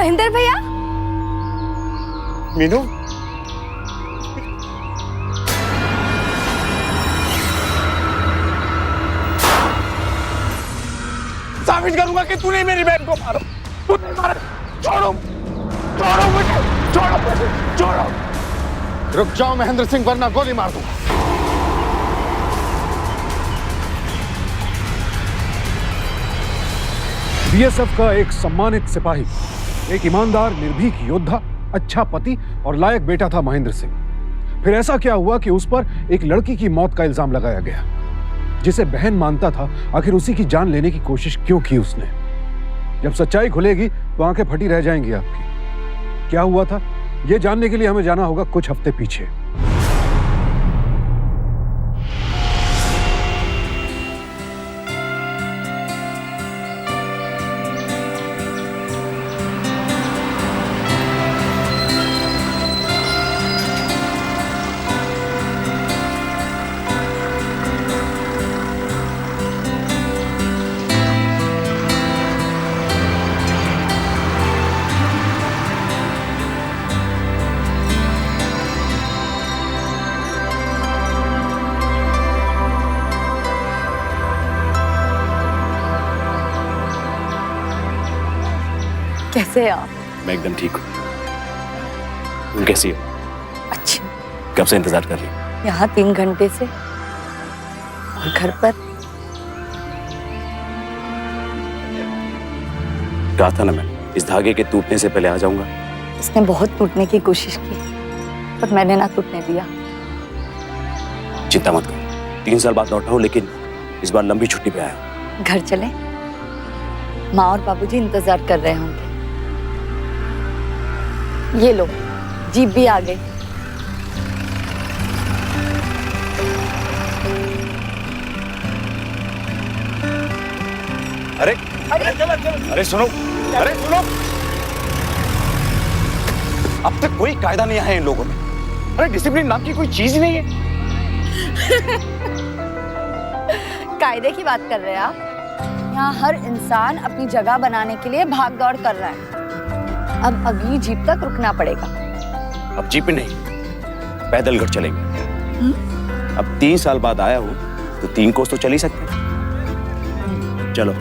महेंद्र भैया। मीनू, साबित करूंगा कि तूने मेरी बहन को मारा। तूने मारा। छोड़ो, छोड़ो मुझे, छोड़ो मुझे, छोड़ो। रुक जाओ महेंद्र सिंह, वरना गोली मार दूंगा। बीएसएफ का एक सम्मानित सिपाही, एक ईमानदार निर्भीक योद्धा, अच्छा पति और लायक बेटा था महेंद्र सिंह। फिर ऐसा क्या हुआ कि उस पर एक लड़की की मौत का इल्जाम लगाया गया, जिसे बहन मानता था। आखिर उसी की जान लेने की कोशिश क्यों की उसने? जब सच्चाई खुलेगी तो आंखें फटी रह जाएंगी आपकी। क्या हुआ था यह जानने के लिए हमें जाना होगा कुछ हफ्ते पीछे। कैसे हैं आप? मैं एकदम ठीक हूँ। तुम कैसी हो? अच्छा। कब से इंतजार कर रही हो? यहाँ 3 घंटे से। और घर पर? कहा था ना मैं, इस धागे के टूटने से पहले आ जाऊंगा। इसने बहुत टूटने की कोशिश की, पर मैंने ना टूटने दिया। चिंता मत करो, 3 साल बाद लौटा हूँ, लेकिन इस बार लंबी छुट्टी पे आया। घर चले? माँ और बाबूजी इंतजार कर रहे होंगे। ये लो, जीप भी आ गई। अरे अरे सुनो, अरे सुनो, अब तक कोई कायदा नहीं आया इन लोगों में। अरे डिसिप्लिन नाम की कोई चीज ही नहीं है। कायदे की बात कर रहे हैं आप? यहाँ हर इंसान अपनी जगह बनाने के लिए भाग दौड़ कर रहा है। अब अगली जीप तक रुकना पड़ेगा। अब जीप नहीं, पैदल घर चलेंगे। अब 3 साल बाद आया हूँ तो 3 कोस तो चल ही सकते हैं। चलो।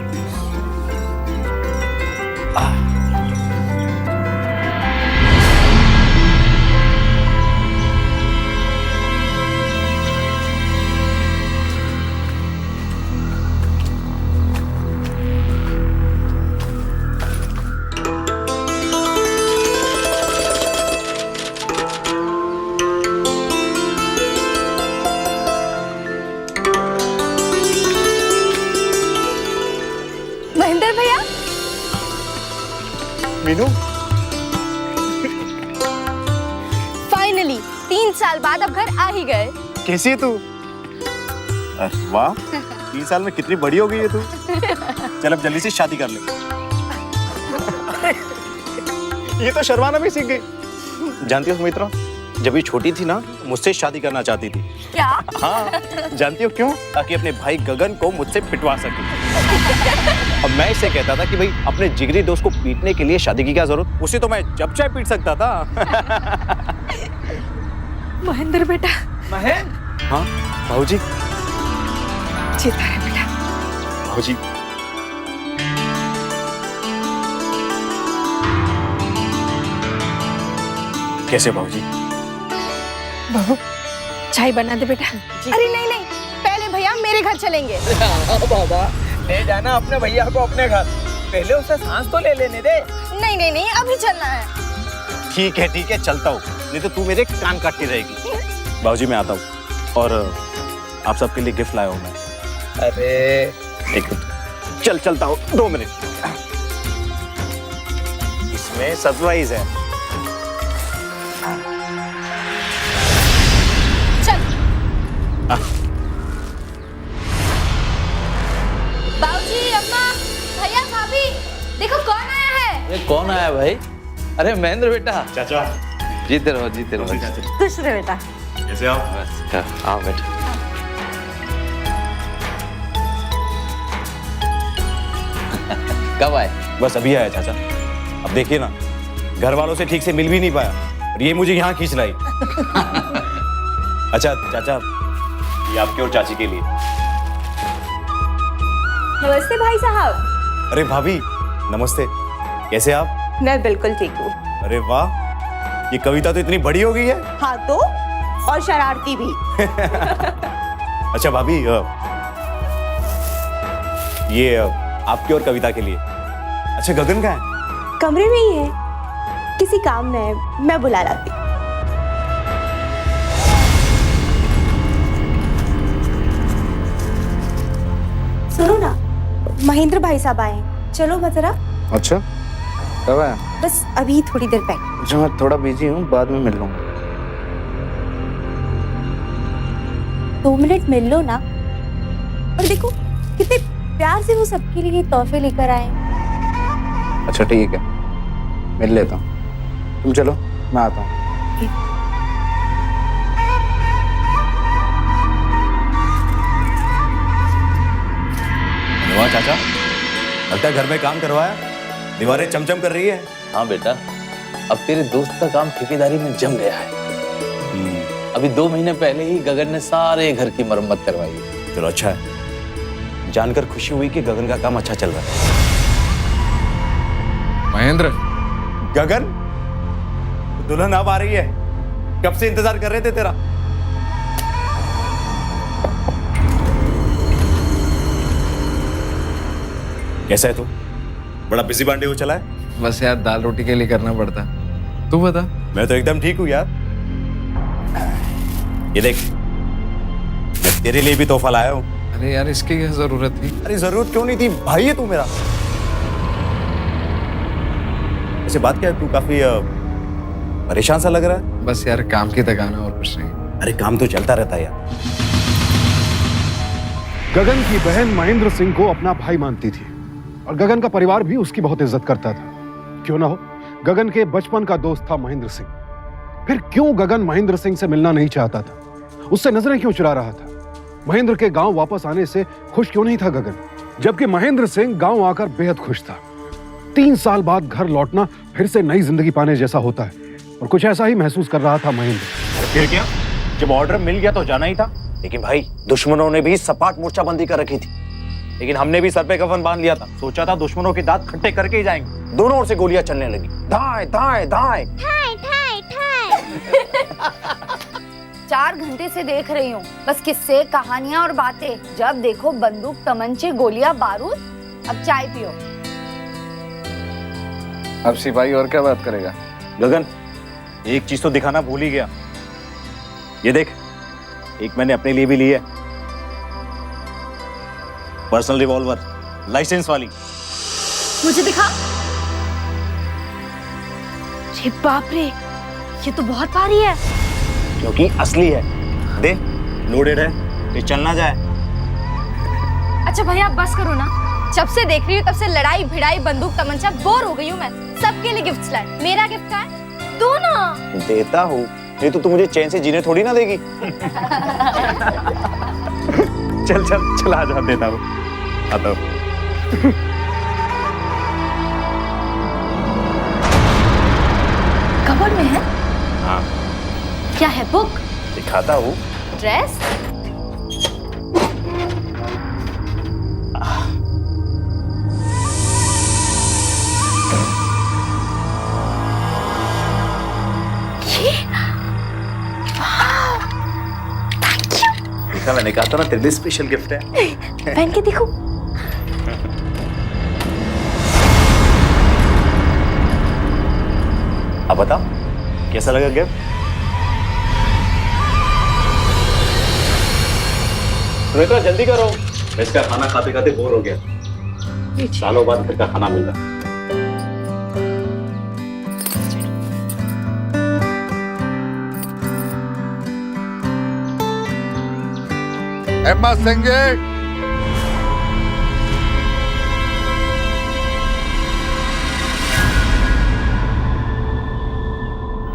महेंद्र भैया। मीनू, फाइनली 3 साल बाद अब घर आ ही गए। कैसी है तू? अरे वाह, 3 साल में कितनी बड़ी हो गई है तू। चल अब जल्दी से शादी कर ले। ये तो शर्माना भी सीख गई। जानती हो सुमित्रा, जब ये छोटी थी ना, मुझसे शादी करना चाहती थी। क्या? हाँ, जानती हो क्यों? ताकि अपने भाई गगन को मुझसे पिटवा सके। अब मैं इसे कहता था कि भाई अपने जिगरी दोस्त को पीटने के लिए शादी की क्या जरूरत? उसे तो मैं जब चाहे पीट सकता था। महेंद्र बेटा। महेंद्र? हाँ भाऊजी। जीता है बेटा। भाऊजी, कैसे भाऊजी? बहू, चाय बना दे बेटा। अरे नहीं नहीं, पहले भैया मेरे घर चलेंगे। बाबा, ले जाना अपने भैया को अपने घर। पहले उसे सांस तो ले लेने दे। नहीं नहीं नहीं, अभी चलना है। ठीक है, चलता हूँ, नहीं तो तू मेरे कान काटती रहेगी। भाऊजी मैं आता हूँ, और आप सबके लिए गिफ्ट लाया हूँ मैं। अरे एक मिनट, चलता हूँ, 2 मिनट। इसमें सरप्राइज है। चल। बाबूजी, अम्मा, भैया, भाभी, देखो कौन आया है। अरे कौन आया भाई? अरे महेंद्र बेटा। चाचा, जीते रहो जीते रहो। खुश रहे बेटा। कैसे आप? बस आओ बेटा। कब आए? बस अभी आया चाचा। अब देखिए ना, घर वालों से ठीक से मिल भी नहीं पाया और ये मुझे यहाँ खींच लाई। अच्छा चाचा, ये आपके और चाची के लिए। नमस्ते भाई साहब। अरे भाभी नमस्ते, कैसे आप? मैं बिल्कुल ठीक हूँ। अरे वाह, ये कविता तो इतनी बड़ी हो गई है। हाँ तो, और शरारती भी। अच्छा भाभी, ये आपकी और कविता के लिए। अच्छा गगन कहाँ है? कमरे में ही है, किसी काम में है, मैं बुला लाती। सुनो ना, महेंद्र भाई साहब आए हैं, चलो जरा। अच्छा, कब आया? बस अभी थोड़ी देर पहले। अच्छा, मैं थोड़ा बिजी हूँ, बाद में मिल लूंगा। 2 मिनट मिल लो ना। और देखो कितने प्यार से वो सबके लिए तोहफे लेकर आए हैं। अच्छा ठीक है, मिल लेता हूँ। तुम चलो, मैं आता हूँ। वाह चाचा, लगता है घर में काम करवाया, दीवारें चमचम कर रही है। हाँ बेटा, अब तेरे दोस्त का काम ठेकेदारी में जम गया है। अभी 2 महीने पहले ही गगन ने सारे घर की मरम्मत करवाई है। चलो अच्छा है, जानकर खुशी हुई कि गगन का काम अच्छा चल रहा है। महेंद्र, गगन, दुल्हन अब आ रही है, कब से इंतजार कर रहे थे तेरा। कैसा है तू? बड़ा बिजी बांडे हो चला है। बस यार दाल रोटी के लिए करना पड़ता। तू बता। मैं तो एकदम ठीक हूँ यार। ये देख, मैं तेरे लिए भी तोहफा लाया हूँ। अरे यार, इसकी क्या जरूरत थी? अरे जरूरत क्यों नहीं थी, भाई है तू मेरा। ऐसे बात क्या है, तू काफी परेशान सा लग रहा है। बस यार काम की थकान है और कुछ नहीं। अरे काम तो चलता रहता है यार। गगन की बहन महेंद्र सिंह को अपना भाई मानती थी और गगन का परिवार भी उसकी बहुत इज्जत करता था। क्यों ना हो, गगन के बचपन का दोस्त था महेंद्र सिंह। फिर क्यों गगन महेंद्र सिंह से मिलना नहीं चाहता था? उससे नजरें क्यों चुरा रहा था? महेंद्र के गांव वापस आने से खुश क्यों नहीं था गगन, जबकि महेंद्र सिंह गांव आकर बेहद खुश था। 3 साल बाद घर लौटना फिर से नई जिंदगी पाने जैसा होता है और कुछ ऐसा ही महसूस कर रहा था महेंद्र। फिर क्या, जब ऑर्डर मिल गया तो जाना ही था। लेकिन भाई, दुश्मनों ने भी सपाट मोर्चाबंदी कर रखी थी, लेकिन हमने भी सर पे कफन बांध लिया था। सोचा था दुश्मनों के दांत खट्टे करके ही जाएंगे। दोनों ओर से गोलियां चलने लगी, धाए धाए धाए। 4 घंटे से देख रही हूँ, बस किस्से, कहानियाँ और बातें। जब देखो बंदूक, तमंचे, गोलियां, बारूद। अब चाय पियो। अब सिपाही और क्या बात करेगा? गगन, एक चीज तो दिखाना भूल ही गया। ये देख, एक मैंने अपने लिए भी ली है, पर्सनल रिवॉल्वर, लाइसेंस वाली। मुझे दिखा। अरे बाप रे, ये तो बहुत भारी है। क्योंकि असली है। दे, लोडेड है, ये चल ना जाए। अच्छा भैया, आप बस करो ना। जब से देख रही हूँ तब से लड़ाई भिड़ाई, बंदूक, तमंचा, बोर हो गई हूँ मैं। सबके लिए गिफ्ट्स लाए। मेरा गिफ्ट का है, दो ना। देता हूँ, नहीं तो तू मुझे चैन से जीने थोड़ी ना देगी। चल चल चल, आ जा, देता हूँ, आता हूँ। कबर्ड में है? हाँ। क्या है? बुक? दिखाता हूँ। ड्रेस? देखा, मैंने कहा था ना तेरे लिए स्पेशल गिफ्ट है। पहन के देखो। अब बता, कैसा लगा गिफ्ट? सुमित्रा जल्दी करो, मैं इसका खाना खाते खाते बोर हो गया। सालों बाद घर का खाना मिल रहा। एम्मा सिंह,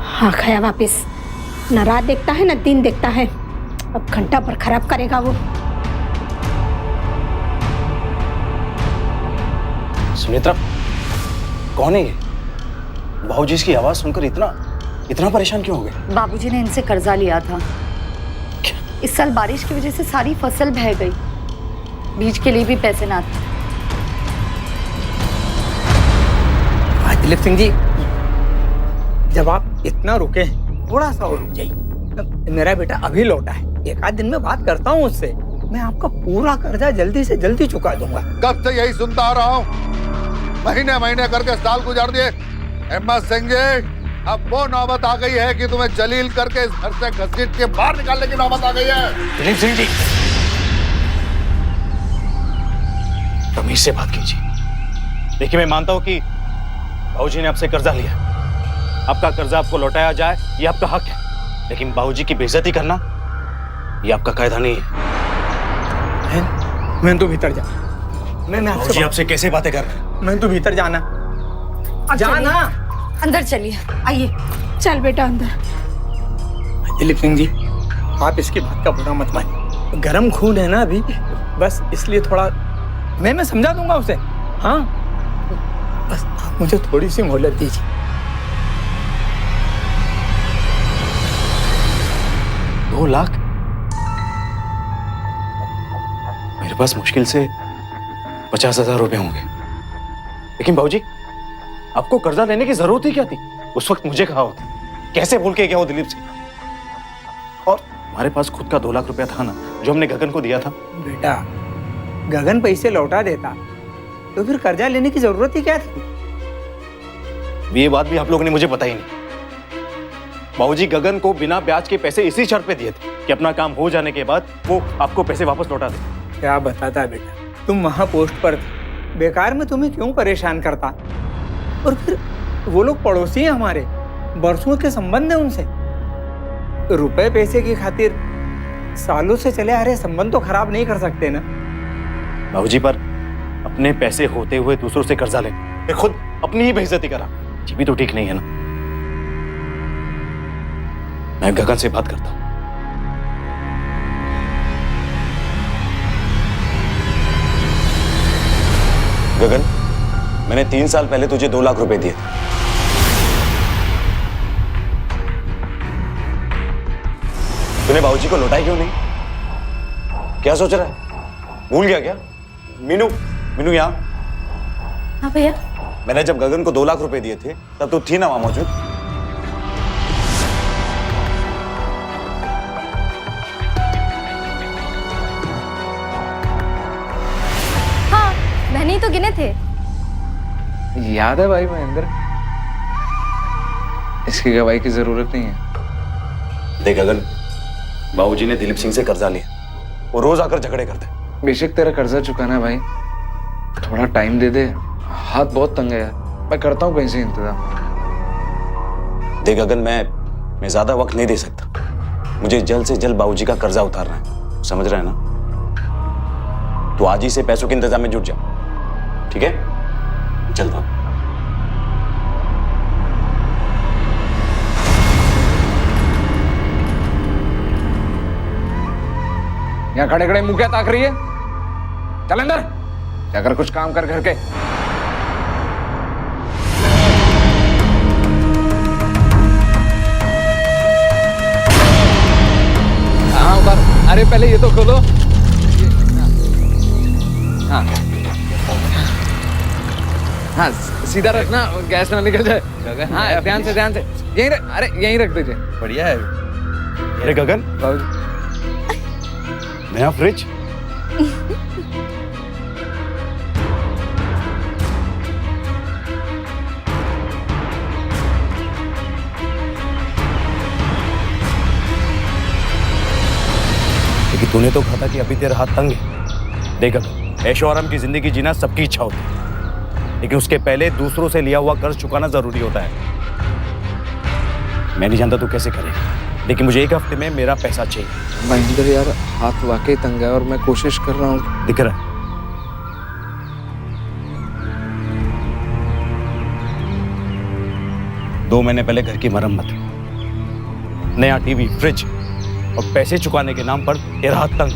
हाँ गया वापिस। न रात देखता है न दिन देखता है। अब घंटा पर खराब करेगा वो। सुमित्रा, कौन है ये? भाऊजी इसकी आवाज सुनकर इतना परेशान क्यों हो गए? बाबूजी ने इनसे कर्जा लिया था। इस साल बारिश की वजह से सारी फसल बह गई, बीज के लिए भी पैसे ना थे। दिलीप सिंह जी, जब आप इतना रुके हैं, थोड़ा सा और रुक जाइए। मेरा बेटा अभी लौटा है, एक आध दिन में बात करता हूँ उससे। मैं आपका पूरा कर्जा जल्दी से जल्दी चुका दूंगा। कब से यही सुनता आ रहा हूँ, महीने महीने करके साल गुजार दिए। अहमद सिंह जी, अब वो नौबत आ गई है कि तुम्हें जलील करके इस घर से घसीट के बाहर निकालने की नौबत आ गई है। दिलीप सिंह जी, तमीज से बात कीजिए। देखिए, मैं मानता हूं कि बाबूजी ने आपसे कर्जा लिया, आपका कर्जा आपको लौटाया जाए ये आपका हक है, लेकिन बाबूजी की बेइज्जती करना ये आपका कायदा नहीं है। मैं तो भीतर जा। मैं बाबूजी आपसे कैसे बातें कर रहे हैं? मैं तो भीतर जाना। जाना। अंदर चलिए, आइए। चल बेटा अंदर। दिलीप सिंह जी, आप इसकी बात का बुरा मत मानिए। गरम खून है ना अभी, बस इसलिए थोड़ा मैं समझा दूंगा उसे। हाँ, बस आप मुझे थोड़ी सी मोहलत दीजिए। $2 लाख? मेरे पास मुश्किल से 50,000 रुपए होंगे। लेकिन बाबूजी, आपको कर्जा लेने की जरूरत ही क्या थी? उस वक्त मुझे कहा होता, कैसे भूल के गया वो दिलीप सिंह? और हमारे पास खुद का 2 लाख रुपया था ना, जो हमने गगन को दिया था। बेटा, गगन पैसे लौटा देता तो फिर कर्जा लेने की जरूरत ही क्या थी? ये बात भी आप लोगों ने मुझे बताई नहीं। बाबूजी गगन को बिना ब्याज के पैसे इसी शर्त पे दिए थे कि अपना काम हो जाने के बाद वो आपको पैसे वापस लौटा दे। क्या बताता बेटा, तुम वहां पोस्ट पर थे, बेकार में तुम्हें क्यों परेशान करता? और फिर वो लोग पड़ोसी हैं हमारे, बरसों के संबंध है उनसे। रुपए पैसे की खातिर सालों से चले आ रहे संबंध तो खराब नहीं कर सकते ना। बाबूजी, पर अपने पैसे होते हुए दूसरों से कर्जा ले, फिर खुद अपनी ही बेइज्जती करा, ये भी तो ठीक नहीं है ना। मैं गगन से बात करता हूं। गगन, मैंने 3 साल पहले तुझे 2 लाख रुपए दिए थे। तूने बाबूजी को लौटाई क्यों नहीं? क्या सोच रहा है? भूल गया क्या? मीनू यहाँ। हाँ भैया। मैंने जब गगन को 2 लाख रुपए दिए थे तब तू थी ना वहां मौजूद? हाँ, मैंने ही तो गिने थे। याद है भाई महेंद्र, इसकी गवाही की जरूरत नहीं है। देख गगन, बाबूजी ने दिलीप सिंह से कर्जा लिया, वो रोज आकर झगड़े करते। बेशक तेरा कर्जा चुकाना है भाई, थोड़ा टाइम दे दे, हाथ बहुत तंग है यार। मैं करता हूँ कहीं से इंतजाम। देख गगन, मैं ज्यादा वक्त नहीं दे सकता। मुझे जल्द से जल्द बाबूजी का कर्जा उतारना है, समझ रहा है ना? तो आज ही से पैसों के इंतजाम में जुट जा, ठीक है? चलता हूं। यहाँ खड़े खड़े मुंह क्या ताक रही है? चल अंदर जाकर कुछ काम कर घर के। हाँ उतार। अरे पहले ये तो खोलो। हाँ हाँ, सीधा रखना, गैस ना निकल जाए। हाँ ध्यान से यहीं अरे यहीं रख दीजिए। बढ़िया है। अरे गगन, नया फ्रिज। लेकिन तूने तो कहा था कि अभी तेरा हाथ तंग है। देख गगन, ऐशो आराम की जिंदगी जीना सबकी इच्छा होती है, लेकिन उसके पहले दूसरों से लिया हुआ कर्ज चुकाना जरूरी होता है। मैं नहीं जानता तू कैसे करेगा, लेकिन मुझे 1 हफ्ते में मेरा पैसा चाहिए। महेंद्र यार, हाथ वाकई तंग है और मैं कोशिश कर रहा हूँ। दिख रहा है? दो महीने पहले घर की मरम्मत, नया टीवी, फ्रिज और पैसे चुकाने के नाम पर तेरा हाथ तंग।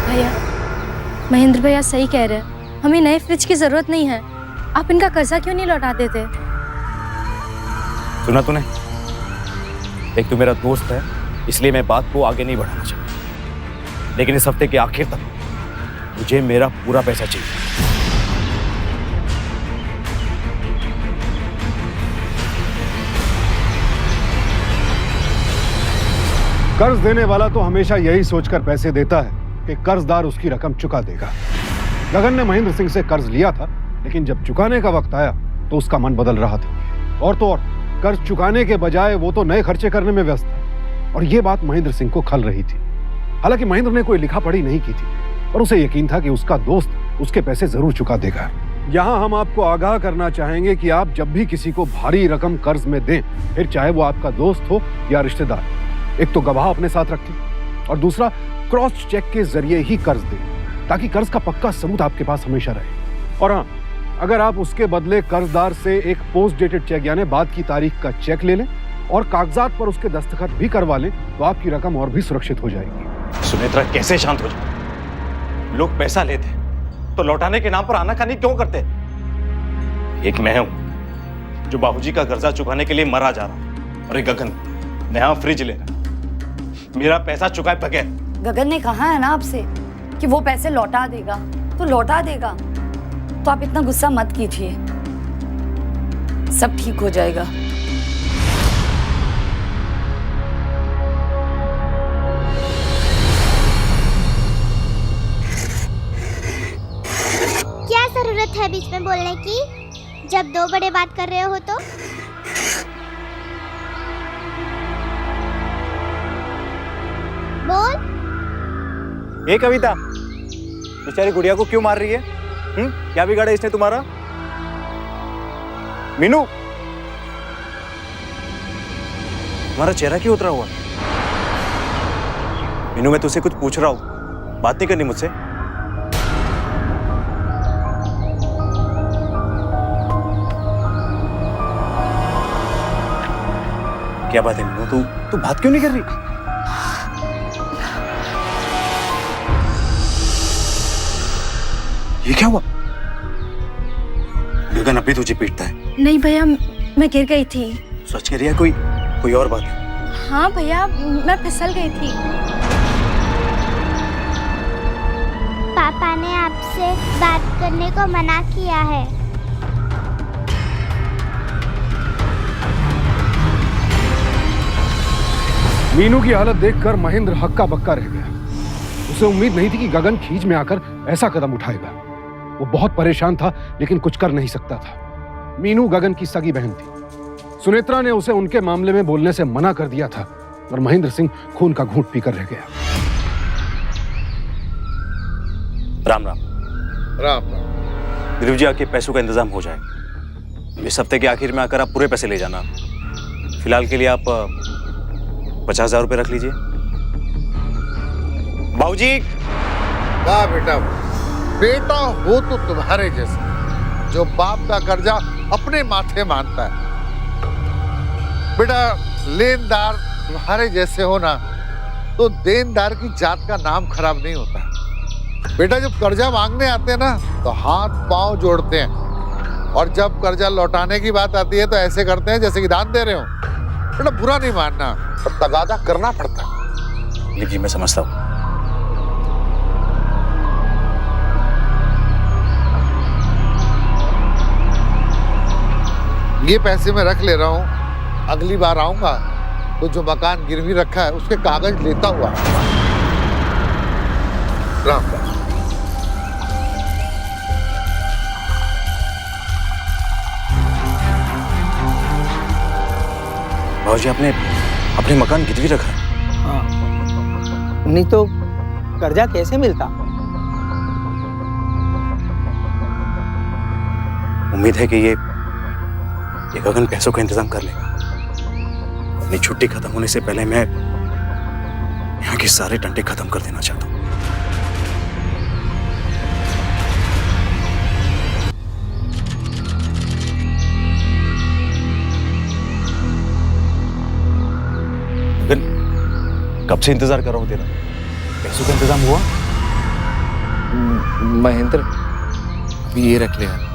भैया, महेंद्र भैया सही कह रहे हैं, हमें नए फ्रिज की जरूरत नहीं है। आप इनका कर्जा क्यों नहीं लौटा देते? सुना तूने? एक तू मेरा दोस्त है, इसलिए मैं बात को आगे नहीं बढ़ाना चाहता, लेकिन इस हफ्ते के आखिर तक मुझे मेरा पूरा पैसा चाहिए। कर्ज देने वाला तो हमेशा यही सोचकर पैसे देता है कि कर्जदार उसकी रकम चुका देगा। गगन ने महेंद्र सिंह से कर्ज लिया था, लेकिन जब चुकाने का वक्त आया तो उसका मन बदल रहा था। और तो और कर्ज चुकाने के बजाय वो तो नए खर्चे करने में व्यस्त था, और ये बात महेंद्र सिंह को खल रही थी। हालांकि महेंद्र ने कोई लिखा पढ़ी नहीं की थी, और उसे यकीन था कि उसका दोस्त उसके पैसे जरूर चुका देगा। यहाँ हम आपको आगाह करना चाहेंगे कि आप जब भी किसी को भारी रकम कर्ज में दें, फिर चाहे वो आपका दोस्त हो या रिश्तेदार, एक तो गवाह अपने साथ रखें और दूसरा क्रॉस चेक के जरिए ही कर्ज दें, ताकि कर्ज का पक्का सबूत आपके पास हमेशा रहे। और हाँ, अगर आप उसके बदले कर्जदार से एक पोस्ट डेटेड चेक यानी बाद की तारीख का चेक ले लें और कागजात पर उसके दस्तखत भी करवा लें, तो आपकी रकम और भी सुरक्षित हो जाएगी। सुनेत्रा, कैसे शांत हो जाए? लोग पैसा लेते तो लौटाने के नाम पर आनाकानी क्यों करते? एक मैं हूं जो बाबूजी का कर्जा चुकाने के लिए मरा जा रहा हूं, और एक गगन नया फ्रिज ले रहा। मेरा पैसा चुकाए बगैर। गगन ने कहा है ना आपसे कि वो पैसे लौटा देगा, तो लौटा देगा। तो आप इतना गुस्सा मत कीजिए, सब ठीक हो जाएगा। क्या जरूरत है बीच में बोलने की, जब दो बड़े बात कर रहे हो तो? बोल। ये कविता बेचारी गुड़िया को क्यों मार रही है? क्या बिगाड़ा इसने तुम्हारा? मीनू, तुम्हारा चेहरा क्यों उतरा हुआ? मीनू, मैं तुझसे कुछ पूछ रहा हूं, बात नहीं करनी मुझसे? क्या बात है मीनू, तू बात क्यों नहीं कर रही? ये क्या हुआ? गगन अभी तुझे पीटता है? नहीं भैया, मैं गिर गई थी। सच कह रही है? कोई और बात है? हाँ भैया, मैं फिसल गई थी। पापा ने आपसे बात करने को मना किया है। मीनू की हालत देखकर महेंद्र हक्का बक्का रह गया। उसे उम्मीद नहीं थी कि गगन खींच में आकर ऐसा कदम उठाएगा। वो बहुत परेशान था, लेकिन कुछ कर नहीं सकता था। मीनू गगन की सगी बहन थी। सुनेत्रा ने उसे उनके मामले में बोलने से मना कर दिया था, और महेंद्र सिंह खून का घूंट पीकर रह गया। राम राम। राम राम। ध्रुव जी, आपके पैसों का इंतजाम हो जाएगा। इस हफ्ते के आखिर में आकर आप पूरे पैसे ले जाना। फिलहाल के लिए आप 50,000 रुपए रख लीजिए। बाबूजी। वाह बेटा, बेटा हो तो तुम्हारे जैसे, जो बाप का कर्जा अपने माथे मानता है। बेटा, लेनदार तुम्हारे जैसे हो ना, तो देनदार की जात का नाम खराब नहीं होता। बेटा, जब कर्जा मांगने आते हैं ना, तो हाथ पांव जोड़ते हैं, और जब कर्जा लौटाने की बात आती है तो ऐसे करते हैं जैसे कि दान दे रहे हो। बेटा, बुरा नहीं मानना, पर तगादा करना पड़ता है। लीजिए, मैं समझता हूँ। ये पैसे मैं रख ले रहा हूँ, अगली बार आऊंगा तो जो मकान गिरवी रखा है उसके कागज लेता हुआ। राम राम। बाबूजी, आपने अपने मकान गिरवी रखा है? हाँ, नहीं तो कर्जा कैसे मिलता? उम्मीद है कि ये गगन पैसों का इंतजाम कर लेगा। अपनी छुट्टी खत्म होने से पहले मैं यहाँ के सारे टंटे खत्म कर देना चाहता हूँ। गगन, कब से इंतजार कर रहा हूँ तेरा। पैसों का इंतजाम हुआ? महेंद्र, अभी ये रख ले यार।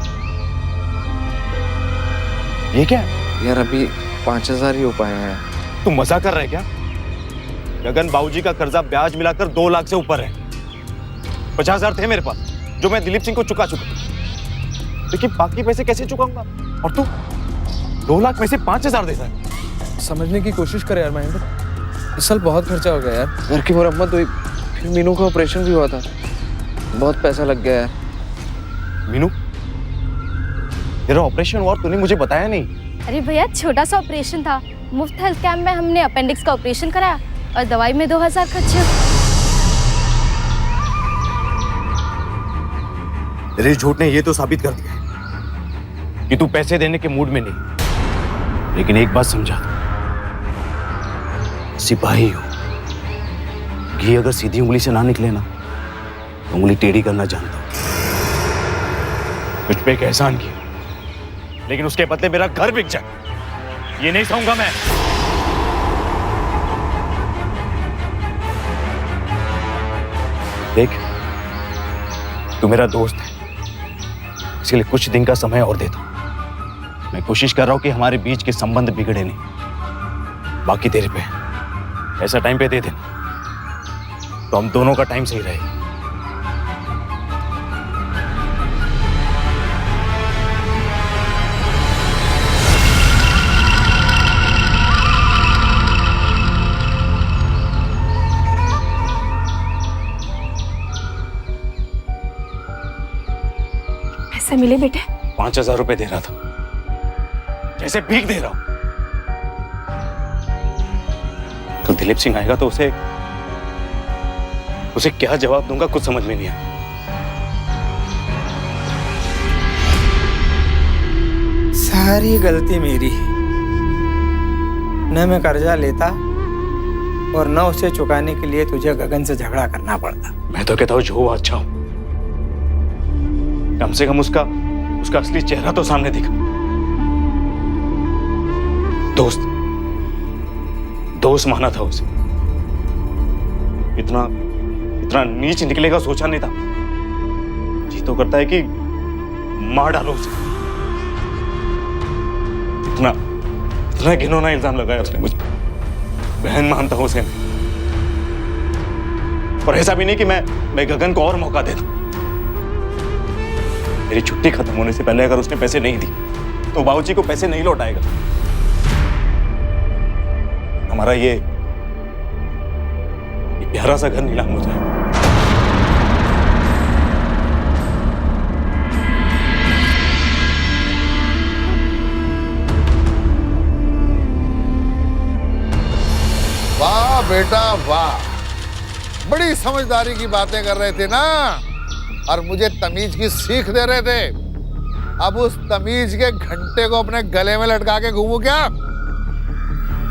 ये क्या? यार अभी 5,000 ही हो पाए हैं। तू मजाक कर रहा है क्या? गगन, बाबूजी का कर्जा ब्याज मिलाकर 2 लाख से ऊपर है। 50,000 थे मेरे पास जो मैं दिलीप सिंह को चुका चुका, लेकिन बाकी पैसे कैसे चुकाऊंगा? और तू 2 लाख में से 5,000 देता है। समझने की कोशिश करे यार महेंद्र, इस साल बहुत खर्चा हो गया यार। घर की मरम्मत हुई, फिर मीनू का ऑपरेशन भी हुआ था, बहुत पैसा लग गया यार। मीनू, तेरा ऑपरेशन हुआ और तूने मुझे बताया नहीं? अरे भैया, छोटा सा ऑपरेशन था। मुफ्त हेल्थ कैंप में हमने अपेंडिक्स का ऑपरेशन कराया और दवाई में 2,000 खर्चे। तेरे झूठ ने ये तो साबित कर दिया है कि तू पैसे देने के मूड में नहीं। लेकिन एक बात समझा, सिपाही हो, घी अगर सीधी उंगली से ना निकले ना तो उंगली टेढ़ी करना जानता हूं। कुछ पे एक एहसान किया, लेकिन उसके बदले मेरा घर बिक जाए, ये नहीं सहूंगा मैं। देख, तू मेरा दोस्त है, इसलिए कुछ दिन का समय और दे दो। मैं कोशिश कर रहा हूं कि हमारे बीच के संबंध बिगड़े नहीं। बाकी तेरे पे ऐसा टाइम पे दे देना तो हम दोनों का टाइम सही रहेगा। पैसे मिले बेटे? 5,000 रुपए दे रहा था, जैसे भीख दे रहा हूं। तो दिलीप सिंह आएगा तो उसे क्या जवाब दूंगा कुछ समझ में नहीं आया। सारी गलती मेरी है। न मैं कर्जा लेता और न उसे चुकाने के लिए तुझे गगन से झगड़ा करना पड़ता। मैं तो कहता हूं जो हुआ अच्छा हो, कम से कम उसका असली चेहरा तो सामने दिखा। दोस्त माना था उसे, इतना नीच निकलेगा सोचा नहीं था। जी तो करता है कि मार डालो उसे। इतना घिनौना इल्जाम लगाया उसने मुझ पर। बहन मानता हूं उसे, और ऐसा भी नहीं कि मैं गगन को और मौका देता। मेरी छुट्टी खत्म होने से पहले अगर उसने पैसे नहीं दी तो बाबूजी को पैसे नहीं लौटाएगा। हमारा ये प्यारा सा घर नीलाम हो जाएगा। वाह बेटा वाह, बड़ी समझदारी की बातें कर रहे थे ना, और मुझे तमीज की सीख दे रहे थे। अब उस तमीज के घंटे को अपने गले में लटका के घूमू क्या?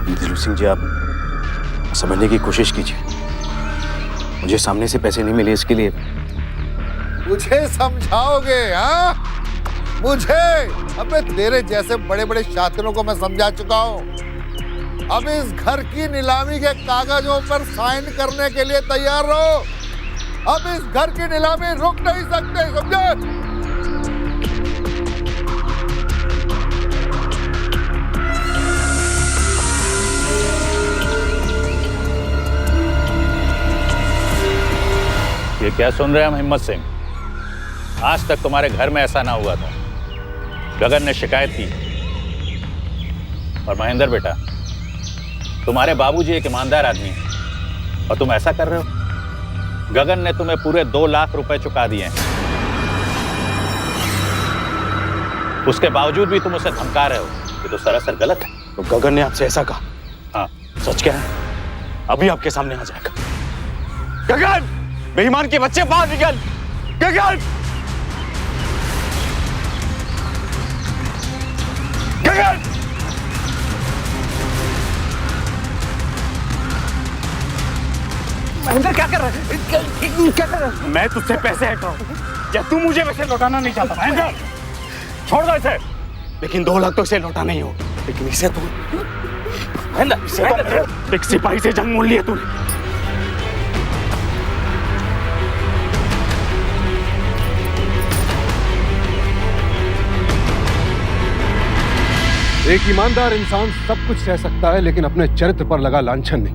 दिलीप सिंह जी, आप समझने की कोशिश कीजिए। मुझे सामने से पैसे नहीं मिले, इसके लिए मुझे समझाओगे? हाँ, मुझे? अब मैं तेरे जैसे बड़े बड़े शातिरों को मैं समझा चुका हूं। अब इस घर की नीलामी के कागजों पर साइन करने के लिए तैयार रहो। अब इस घर की नीलामी रुक नहीं सकते, समझे? ये क्या सुन रहे हैं हम हिम्मत सिंह? आज तक तुम्हारे घर में ऐसा ना हुआ था। गगन ने शिकायत की, और महेंद्र बेटा, तुम्हारे बाबूजी एक ईमानदार आदमी है और तुम ऐसा कर रहे हो। गगन ने तुम्हें पूरे 2 लाख रुपए चुका दिए हैं, उसके बावजूद भी तुम उसे धमका रहे हो। ये तो सरासर गलत है। तो गगन ने आपसे ऐसा कहा? हाँ, सच क्या है? अभी आपके सामने आ जाएगा। गगन, बेईमान के बच्चे, बाहर निकल! गगन! गगन! महेंद्र क्या कर रहा है? क्या कर रहा है? मैं तुझसे पैसे हट रहा हूं, या तू मुझे पैसे लौटाना नहीं चाहता? महेंद्र, छोड़ दो इसे। लेकिन 2 लाख तो इसे लौटाना ही हो। लेकिन इसे तू, महेंद्र, इसे तो एक सिपाही से जंग मोल लिया तूने। एक ईमानदार इंसान सब कुछ सह सकता है, लेकिन अपने चरित्र पर लगा लांछन नहीं।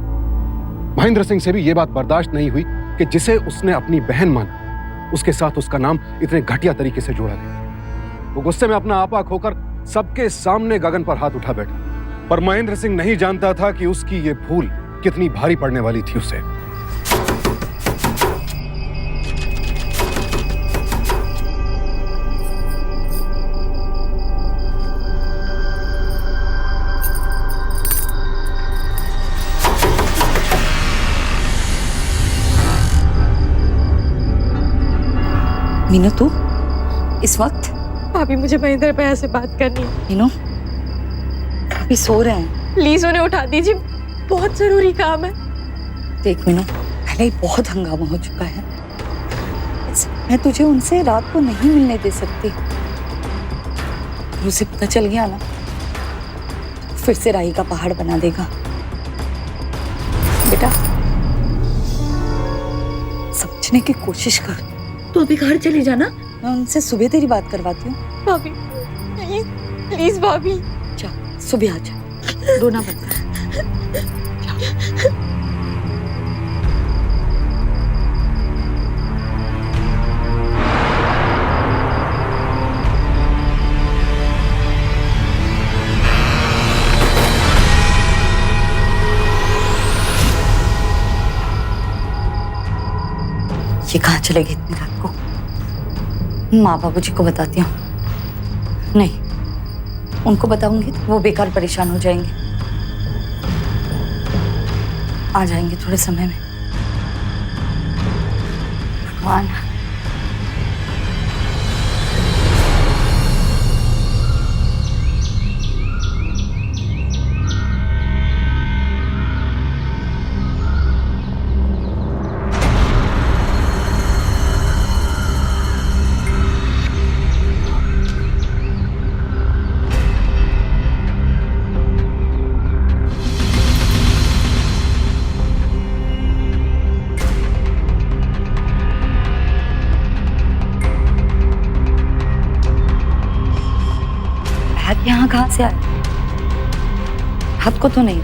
महेंद्र सिंह से भी यह बात बर्दाश्त नहीं हुई कि जिसे उसने अपनी बहन माना, उसके साथ उसका नाम इतने घटिया तरीके से जोड़ा गया। वो गुस्से में अपना आपा खोकर सबके सामने गगन पर हाथ उठा बैठा, पर महेंद्र सिंह नहीं जानता था कि उसकी ये भूल कितनी भारी पड़ने वाली थी उसे। मीनू, तू इस वक्त? भाभी मुझे महेंद्र भैया से बात करनी है। मीनू, अभी सो रहे हैं। प्लीज उन्हें उठा दीजिए, बहुत जरूरी काम है। देख मीनू, पहले ही बहुत हंगामा हो चुका है। मैं तुझे उनसे रात को नहीं मिलने दे सकती। उसे पता चल गया ना, फिर से राही का पहाड़ बना देगा। बेटा, समझने की कोशिश कर। तू अभी घर चली जाना, मैं उनसे सुबह तेरी बात करवाती हूँ। भाभी प्लीज प्लीज भाभी। जा, सुबह आ जा, रोना बंद कर। ये कहाँ चलेगी इतनी रात को? माँ बाबूजी को बताती हूँ। नहीं, उनको बताऊंगी तो वो बेकार परेशान हो जाएंगे। आ जाएंगे थोड़े समय में। भगवान, यहाँ कहाँ से आया? हाथ को तो नहीं।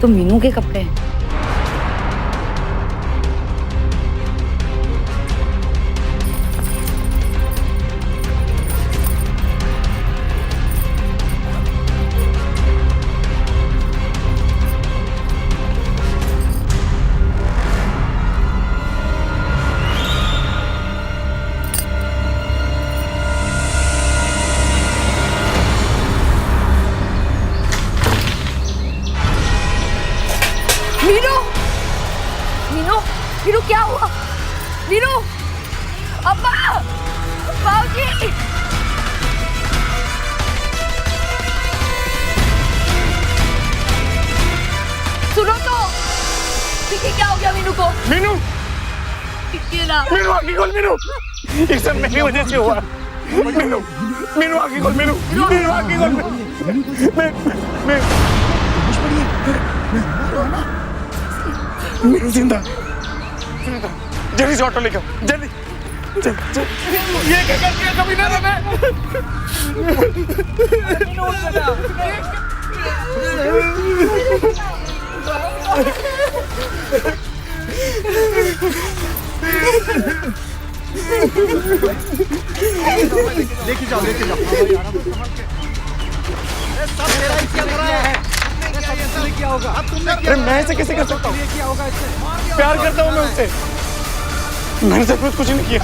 तो मीनू के कपड़े हैं। मीनू, मीनू, मीनू क्या हुआ? मीनू, अब्बा, बाबूजी, सुनो तो, देखिए क्या हो गया मीनू को? मीनू, ना। मीनू आँखें खोल, मीनू, ये सब मेरी वजह से हुआ। मीनू, मीनू आँखें खोल, मीनू, मीनू आँखें खोल। मैं मीनू जिंदा, जल्दी से ऑटो लेकर, जल्दी, ये क्या कर दिया कभी ना मैं? लेके जाओ, लेके जाओ। सब तेरा ही चल रहा है। क्या होगा? अब तुमने अरे मैं ऐसे कैसे कर सकता हूँ? क्या होगा इससे? प्यार करता हूँ मैं उससे। मैंने सब कुछ नहीं किया।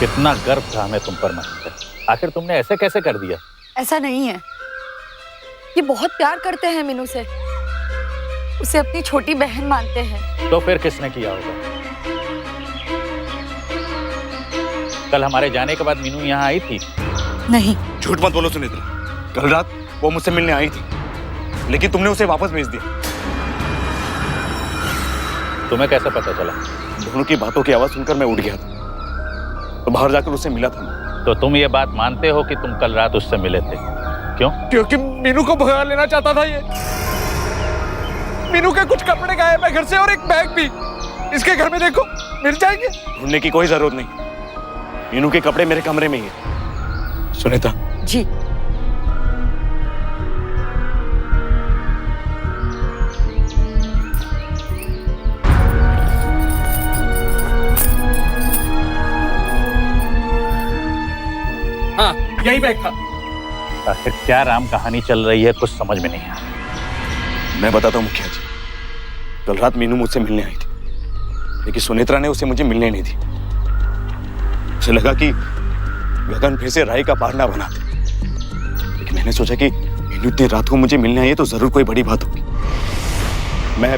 कितना गर्व था हमें तुम पर महेंद्र, आखिर तुमने ऐसे कैसे कर दिया? ऐसा नहीं है, ये बहुत प्यार करते हैं मीनू से, उसे अपनी छोटी बहन मानते हैं। तो फिर किसने किया होगा? कल हमारे जाने के बाद मीनू यहाँ आई थी? नहीं। झूठ मत बोलो सुनीता, कल रात वो मुझसे मिलने आई थी, लेकिन तुमने उसे वापस भेज दिया। तुम्हें कैसे पता चला? दोनों की बातों की आवाज सुनकर मैं उठ गया था, तो बाहर जाकर उससे मिला था। तो तुम ये बात मानते हो कि तुम कल रात उससे मिले थे? क्यों? क्योंकि मीनू को भगा लेना चाहता था ये। मीनू के कुछ कपड़े गायब है घर से और एक बैग भी। इसके घर में देखो, मिल जाएंगे। ढूंढने की कोई जरूरत नहीं। मीनू के कपड़े मेरे कमरे में ही है। सुनीता। जी। हाँ, यही बैग था। आखिर क्या राम कहानी चल रही है, कुछ समझ में नहीं आ रहा। मैं बताता हूँ मुखिया जी। कल रात मीनू मुझसे मिलने आई थी, लेकिन सुनेत्रा ने उसे मुझे मिलने नहीं दी। उसे लगा कि गगन फिर से राय का पारना बना दे। लेकिन मैंने सोचा कि मीनू इतनी रात को मुझे मिलने आई है तो जरूर कोई बड़ी बात होगी। मैं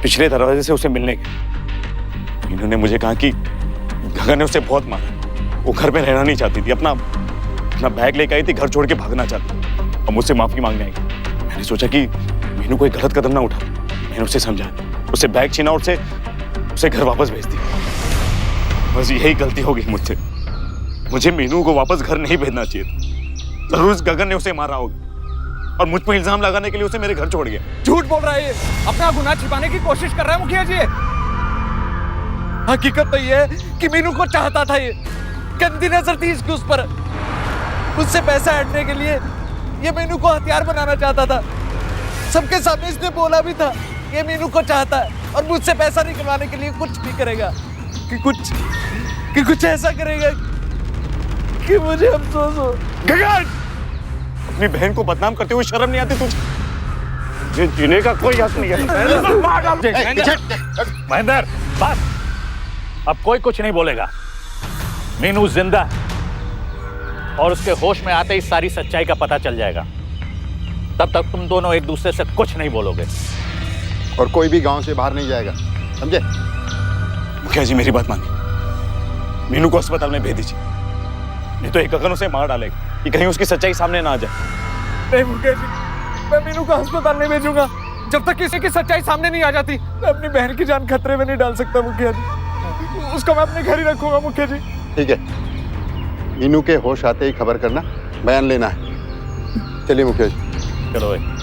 पिछले दरवाजे से उसे मिलने गया। मीनू ने मुझे कहा कि गगन ने उसे बहुत मारा। वो घर में रहना नहीं चाहती थी, अपना बैग लेकर आई थी, घर छोड़ के भागना चाहती थी और मुझसे माफी मांगने आई। मैंने सोचा कि मीनू कोई गलत कदम ना उठा। मैंने उसे समझाया, उसे बैग छीना और उसे घर वापस भेज दिया। बस यही गलती हो गई मुझसे। मुझे मीनू को वापस घर नहीं भेजना चाहिए। जरूर उस गगन ने उसे मारा होगा और मुझ पर इल्जाम लगाने के लिए उसे मेरे घर छोड़ गया। झूठ बोल रहा है ये, अपना गुनाह छिपाने की कोशिश कर रहा है मुखिया जी। हकीकत तो ये है कि मीनू को चाहता था ये, गंदी नजर थी इसकी उस पर। मुझसे पैसा हटने के लिए ये मीनू को हथियार बनाना चाहता था। सबके सामने इसने बोला भी था ये मीनू को चाहता है और मुझसे पैसा निकलवाने के लिए कुछ भी करेगा, कि कुछ ऐसा करेगा कि मुझे अफसोस हो। गगन, अपनी बहन को बदनाम करते हुए शर्म नहीं आती तुझे? जीने का कोई हक नहीं है। महेंद्र, बस, अब कोई कुछ नहीं बोलेगा। मीनू जिंदा है और उसके होश में आते ही सारी सच्चाई का पता चल जाएगा। तब तक तुम दोनों एक दूसरे से कुछ नहीं बोलोगे और कोई भी गांव से बाहर नहीं जाएगा, समझे? मुखिया जी मेरी बात मानिए, मीनू को अस्पताल में भेज दीजिए, नहीं तो एक गगन उसे मार डालेगा कि कहीं उसकी सच्चाई सामने ना आ जाए। नहीं मुखिया जी, मैं मीनू को अस्पताल नहीं भेजूंगा जब तक किसी की सच्चाई सामने नहीं आ जाती। मैं अपनी बहन की जान खतरे में नहीं डाल सकता मुखिया जी। उसको मैं अपने घर ही रखूंगा मुखिया जी। ठीक है, मीनू के होश आते ही खबर करना, बयान लेना है। चलिए मुखिया जी। चलो भाई।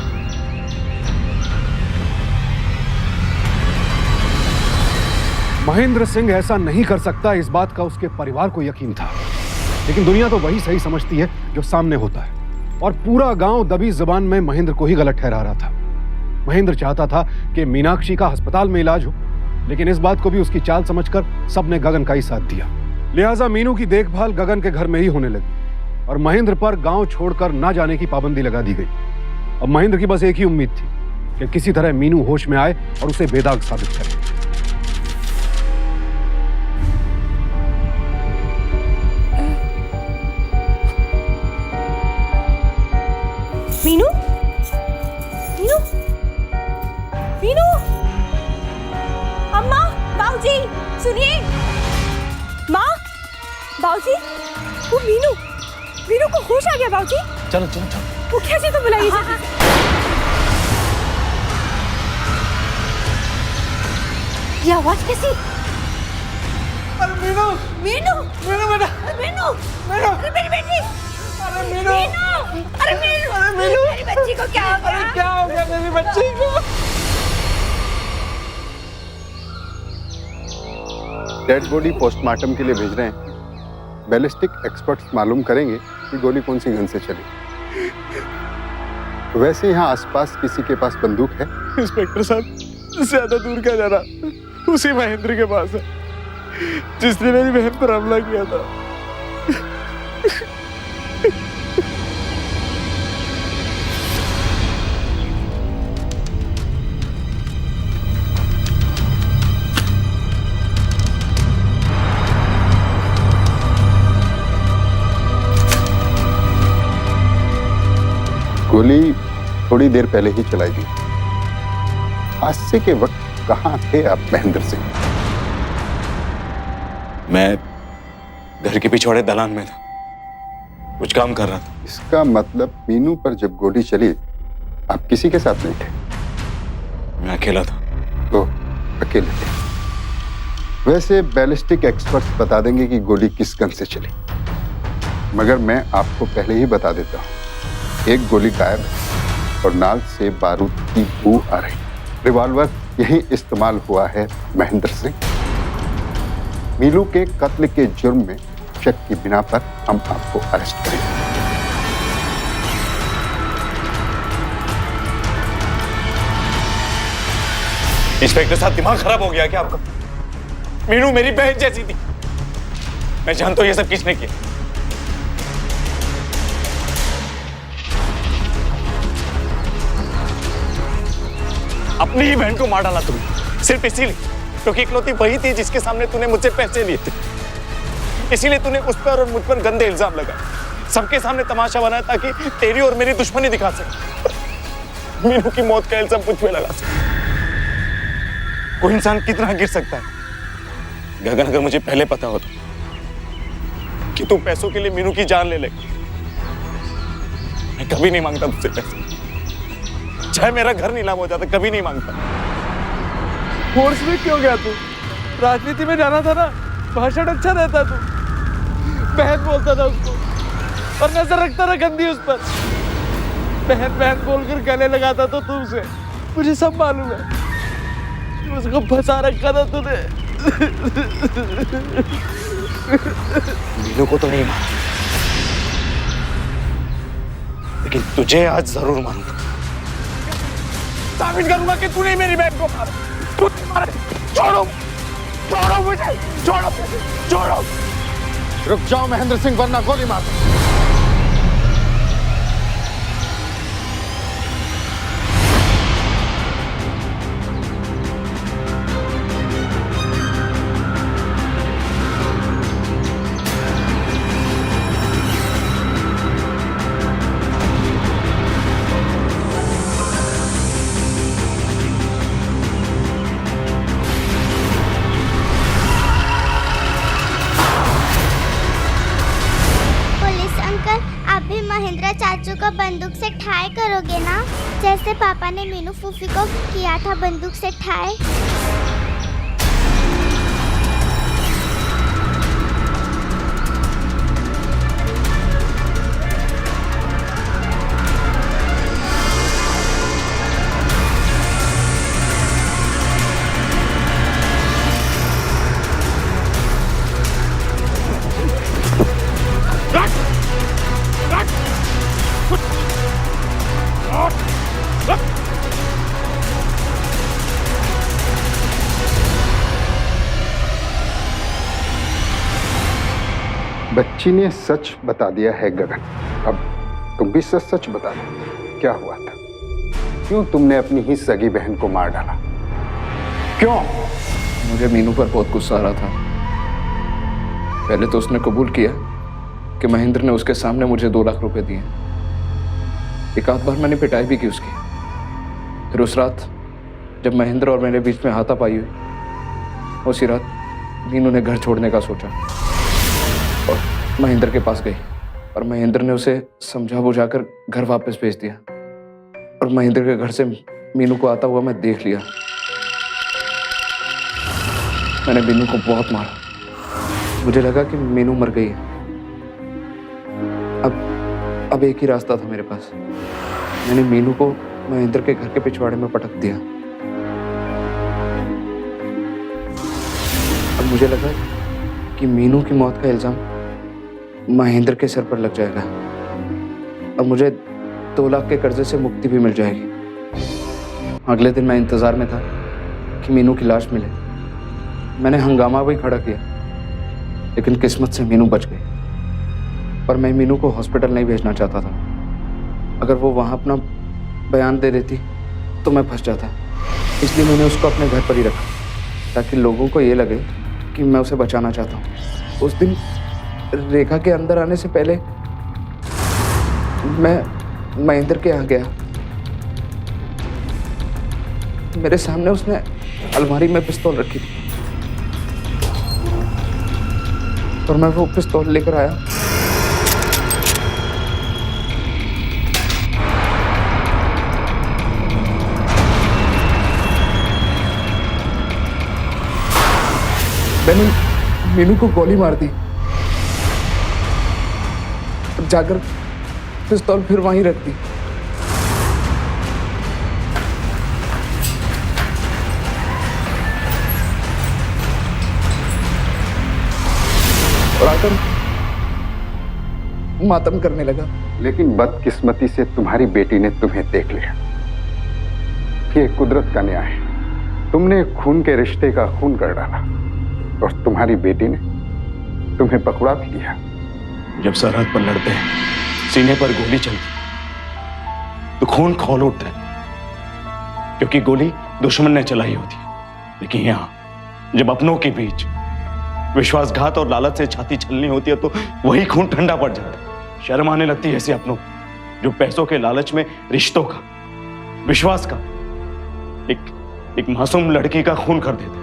महेंद्र सिंह ऐसा नहीं कर सकता, इस बात का उसके परिवार को यकीन था। लेकिन दुनिया तो वही सही समझती है जो सामने होता है, और पूरा गांव दबी जुबान में महेंद्र को ही गलत ठहरा रहा था। महेंद्र चाहता था कि मीनाक्षी का अस्पताल में इलाज हो, लेकिन इस बात को भी उसकी चाल समझकर सबने गगन का ही साथ दिया। लिहाजा मीनू की देखभाल गगन के घर में ही होने लगी और महेंद्र पर गांव छोड़कर ना जाने की पाबंदी लगा दी गई। अब महेंद्र की बस एक ही उम्मीद थी कि किसी तरह मीनू होश में आए और उसे बेदाग साबित करे। मीनू, मीनू, मीनू, अम्मा, बाबूजी, सुनिए। माँ, बाबूजी, वो मीनू को होश आ गया बाबूजी। चलो चलो चलो। वो कैसे तो बुलाइए। ये आवाज कैसी? अरे मीनू, मीनू, मीनू बेटा, मीनू, मीनू, अरे मेरी बेटी, अरे मीनू, अरे मीनू, मेरी बच्ची को क्या हो गया? अरे क्या हो गया मेरी बच्ची को? डेड बॉडी पोस्टमार्टम के लिए भेज रहे हैं। बैलिस्टिक एक्सपर्ट्स मालूम करेंगे कि गोली कौन सी गन से चली। वैसे यहाँ आसपास किसी के पास बंदूक है? इंस्पेक्टर साहब, ज्यादा दूर क्या जाना, उसी महेंद्र के पास है जिसने मेरी बहन पर हमला किया था। गोली थोड़ी देर पहले ही चलाई गई। हादसे के वक्त कहाँ थे आप महेंद्र सिंह? मैं घर के पिछवाड़े दलान में था, कुछ काम कर रहा था। इसका मतलब मीनू पर जब गोली चली आप किसी के साथ नहीं थे? मैं अकेला था। तो अकेले थे। वैसे बैलिस्टिक एक्सपर्ट्स बता देंगे कि गोली किस गन से चली, मगर मैं आपको पहले ही बता देता हूँ, एक गोली गायब है और नाल से बारूद की बू आ रही। रिवॉल्वर यही इस्तेमाल हुआ है महेंद्र सिंह। मीनू के कत्ल के जुर्म में शक की बिना पर हम आपको अरेस्ट करेंगे। इंस्पेक्टर साहब, दिमाग खराब हो गया क्या आपका? मीनू मेरी बहन जैसी थी। मैं जानता हूं ये सब किसने किया। अपनी ही बहन को मार डाला तुमने, सिर्फ इसीलिए क्योंकि इकलौती वही थी जिसके सामने तूने मुझसे पैसे लिए थे। इसीलिए तूने उस पर और मुझ पर गंदे इल्जाम लगाए, सबके सामने तमाशा बनाया ताकि तेरी और मेरी दुश्मनी दिखा सके। मीनू की मौत का इल्जाम मुझ पे लगा सके। कोई इंसान कितना गिर सकता है? गगन, अगर मुझे पहले पता होता कि तू पैसों के लिए मीनू की जान ले ले, मैं कभी नहीं मांगता तुझसे पैसे। चाहे मेरा घर नीलाम हो जाता, कभी नहीं मांगता। फोर्स में क्यों गया तू? राजनीति में जाना था ना, भाषण अच्छा रहता तू। बहन बोलता था उसको और नजर रखता था गंदी उस पर। बहन बहन बोलकर गले लगाता तो तुमसे, मुझे सब मालूम है। उसको फंसा रखा था तूने। मीनू को तो नहीं मारा, लेकिन तुझे आज जरूर मारूंगा। साबित करूंगा कि तूने मेरी बहन को मारा। तूने मारा। छोड़ो, छोड़ो मुझे, छोड़ो, छोड़ो। रुक जाओ महेंद्र सिंह, वरना गोली मार दूं। महेंद्र चाचू को बंदूक से ठाए करोगे ना, जैसे पापा ने मीनू फूफी को किया था बंदूक से ठाए? बच्ची ने सच बता दिया है गगन। अब तुम भी सच सच बता दो, क्या हुआ था? क्यों तुमने अपनी ही सगी बहन को मार डाला? क्यों? मुझे मीनू पर बहुत गुस्सा आ रहा था। पहले तो उसने कबूल किया कि महेंद्र ने उसके सामने मुझे 2 लाख रुपए दिए। एक आध बार मैंने पिटाई भी की उसकी। फिर उस रात जब महेंद्र और मेरे बीच में हाथापाई हुई, उसी रात मीनू ने घर छोड़ने का सोचा और महेंद्र के पास गई और महेंद्र ने उसे समझा बुझाकर घर वापस भेज दिया। और महेंद्र के घर से मीनू को आता हुआ मैं देख लिया। मैंने मीनू को बहुत मारा। मुझे लगा कि मीनू मर गई है। अब एक ही रास्ता था मेरे पास। मैंने मीनू को महेंद्र के घर के पिछवाड़े में पटक दिया। अब मुझे लगा कि मीनू की मौत का इल्जाम महेंद्र के सर पर लग जाएगा। अब मुझे 2 लाख के कर्जे से मुक्ति भी मिल जाएगी। अगले दिन मैं इंतजार में था कि मीनू की लाश मिले। मैंने हंगामा भी खड़ा किया, लेकिन किस्मत से मीनू बच गई। पर मैं मीनू को हॉस्पिटल नहीं भेजना चाहता था। अगर वो वहाँ अपना बयान दे देती तो मैं फंस जाता। इसलिए मैंने उसको अपने घर पर ही रखा, ताकि लोगों को ये लगे कि मैं उसे बचाना चाहता हूँ। उस दिन रेखा के अंदर आने से पहले मैं महेंद्र के यहाँ गया। मेरे सामने उसने अलमारी में पिस्तौल रखी थी और मैं वो पिस्तौल लेकर आया। मैंने मीनू को गोली मार दी, जाकर पिस्तौल फिर वहीं रख दी। और आकर मातम करने लगा। लेकिन बदकिस्मती से तुम्हारी बेटी ने तुम्हें देख लिया। ये कुदरत का न्याय है। तुमने खून के रिश्ते का खून कर डाला और तुम्हारी बेटी ने तुम्हें पकड़ा भी लिया। जब सरहद पर लड़ते हैं, सीने पर गोली चलती तो खून खौल उठता है, क्योंकि गोली दुश्मन ने चलाई होती है। लेकिन यहां जब अपनों के बीच विश्वासघात और लालच से छाती छलनी होती है तो वही खून ठंडा पड़ जाता है। शर्म आने लगती है ऐसे अपनों जो पैसों के लालच में रिश्तों का, विश्वास का, एक मासूम लड़की का खून कर देते।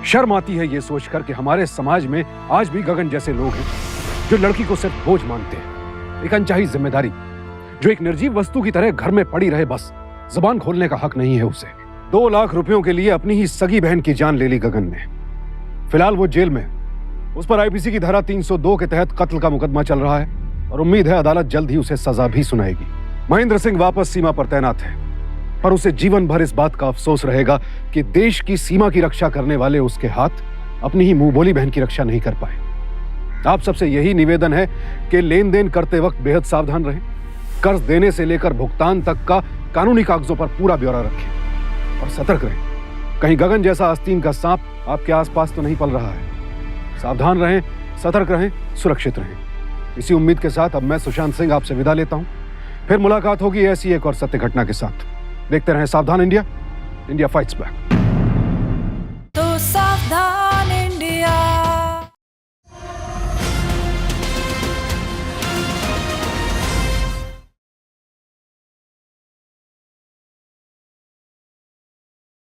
शर्म आती है ये सोचकर कि हमारे समाज में आज भी गगन जैसे लोग हैं जो लड़की को सिर्फ बोझ मानते हैं, एक अनचाही जिम्मेदारी, जो एक निर्जीव वस्तु की तरह घर में पड़ी रहे, बस जुबान खोलने का हक नहीं है उसे। 2 लाख रुपयों के लिए अपनी ही सगी बहन की जान ले ली गगन ने। फिलहाल वो जेल में, उस पर आईपीसी की धारा 302 के तहत कत्ल का मुकदमा चल रहा है और उम्मीद है अदालत जल्द ही उसे सजा भी सुनाएगी। महेंद्र सिंह वापस सीमा पर तैनात है, पर उसे जीवन भर इस बात का अफसोस रहेगा कि देश की सीमा की रक्षा करने वाले उसके हाथ अपनी ही मुंह बोली बहन की रक्षा नहीं कर पाए। आप सबसे यही निवेदन है कि लेन देन करते वक्त बेहद सावधान रहें, कर्ज देने से लेकर भुगतान तक का कानूनी कागजों पर पूरा ब्यौरा रखें और सतर्क रहें। कहीं गगन जैसा आस्तीन का सांप आपके आसपास तो नहीं पल रहा है। सावधान रहें, सतर्क रहें, सुरक्षित रहें। इसी उम्मीद के साथ अब मैं सुशांत सिंह आपसे विदा लेता हूं। फिर मुलाकात होगी ऐसी एक और सत्य घटना के साथ। देखते रहें सावधान इंडिया, इंडिया फाइट्स बैक।